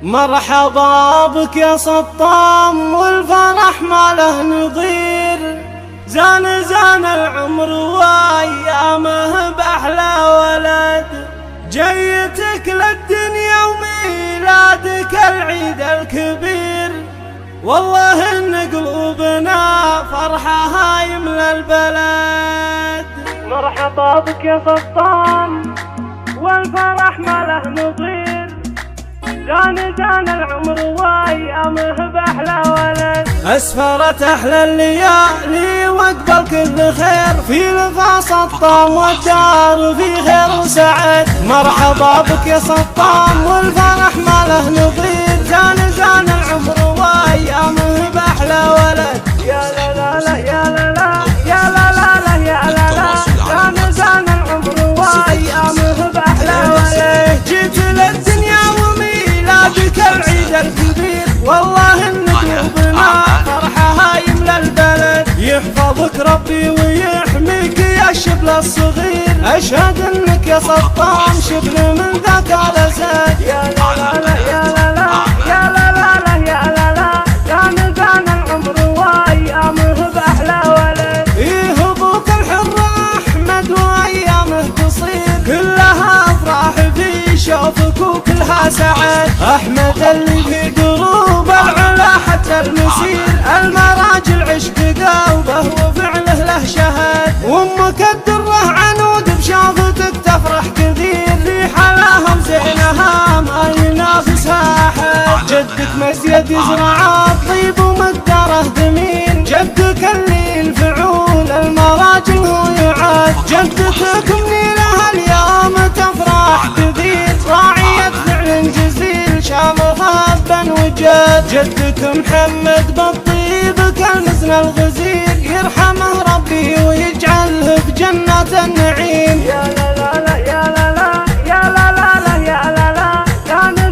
مرحبا بك يا سطام والفرح ما له نظير، زان العمر وايامه باحلى ولد، جيتك للدنيا وميلادك العيد الكبير، والله ان قلوبنا فرحها يملى البلد. مرحبا بك يا سطام والفرح ما له نظير، زان العمر وايامه باحلى ولد، اسفرت احلى الليالي واقبل كل خير، في لفا سطام والدار في خير وسعد. مرحبا بك يا سطام والفرح ما له نظير، زان العمر وايامه باحلى ولد، يا لا لا لا يا لا لا يا لا لا لا يا لا لا، زان العمر وايامه باحلى ولد، جيت للدنيا وميلادك العيد الكبير، والله ان قلوبنا فرحها يملى البلد، يحفظك ربي ويحميك يا الشبل الصغير، اشهد انك يا سطام شبل من ذاك الاسد، يا لا لا لا يا لا لا يا لا لا لا يا لا لا، زان العمر وايامه باحلى ولد، ايه ابوك الحر احمد وايامه تصير، كلها افراح في شوفك وكلها سعد، احمد اللي في دروب العلا حتى المسير، المراجل عشق قلبه وفعله له شهد، وامك الدره عنود بشافتك تفرح كثير، ريحه لها وزينها ما ينافسها احد، جدك مزيد يزرع الطيب ومقداره ثمين، جدك اللي الفعول المراجل هو يعاد، جدتك منيلها اليوم تفرح كثير، راعية فعل جزيل شامخها بن وجد، جدك محمد بالطيب كالمزن الغزير، يرحمه ربي ويجعله في جنات النعيم، يا لا لا لا يا لا لا يا لا لا لا يا لا لا،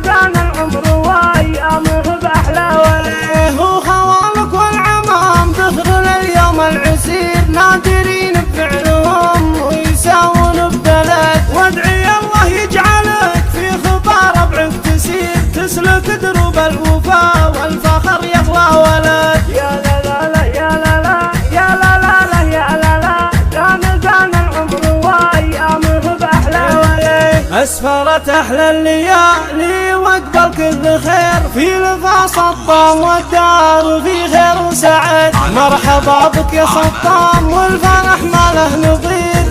زان العمر وايامه باحلى ولد، وخوالك والعمام دخل اليوم العسير، نادرين بفعلهم ويساوون ببلد، وادعي الله يجعلك في خطى ربعك تسير، تسلك دروب الوفا والفخر يطلع ولد، يا لا لا لا يا لا لا يا لا لا لا يا لا لا، زان العمر وايامه باحلى ولد، اسفرت احلى الليالي واقبل كل خير، في لفا سطام والدار في خير وسعد. مرحبا بك يا سطام والفرح ما له نظير،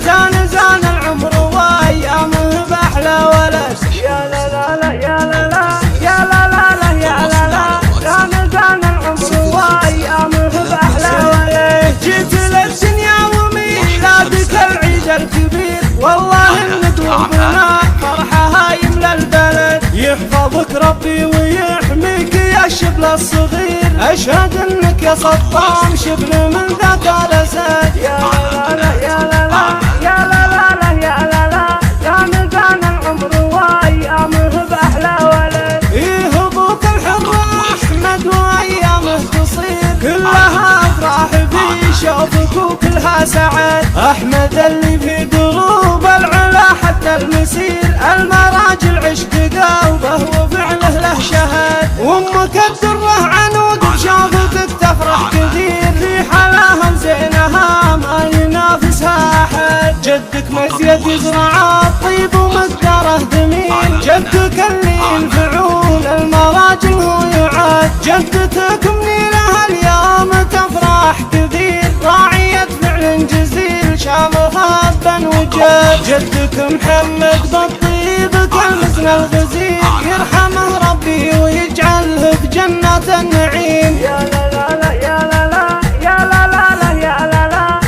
زان العمر وايامه باحلى ولد، يا لا لا لا يا لا لا يا لا لا لا يا لا لا، زان العمر وايامه باحلى ولد، جيت للدنيا وميلادك العيد الكبير، والله ان قلوبنا فرحها يملى البلد، يحفظك ربي ويحميك يا الشبل الصغير، اشهد انك يا سطام شبل من ذاك الاسد، يا لا لا يا لا لا يا لا لا لا يا لا لا، زان العمر وايامه باحلى ولد، ايه ابوك الحر احمد وايامه تصير، كلها افراح في شوفك وكلها سعد، احمد اللي في دروب العلا حتى المسير، المراجل عشق قلبه وفعله له شهد، وامك الدره عنود بشافتك تفرح كثير، ريحه لها وزينها ما ينافسها احد، جدك مزيد يزرع الطيب ومقداره ثمين، جدك اللي الفعول المراجل هو يعاد، جدتك منيلها اليوم تفرح كثير، راعية فعل جزيل شامخها بن وجد، جدك محمد بالطيب كالمزن الغزير، يرحمه ربي ويجعله في جنات النعيم، يا لا لا لا يا لا لا يا لا لا لا يا لا لا،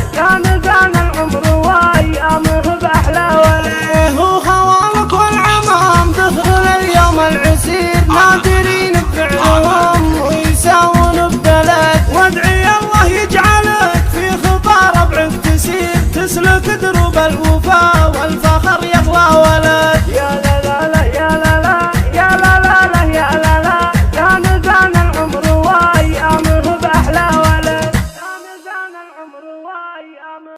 زان العمر وايامه باحلى ولد، وخوالك والعمام دخل اليوم العسير، نادرين بفعلهم ويساوون ببلد، وادعي الله يجعلك في خطى ربعك تسير، تسلك دروب الوفا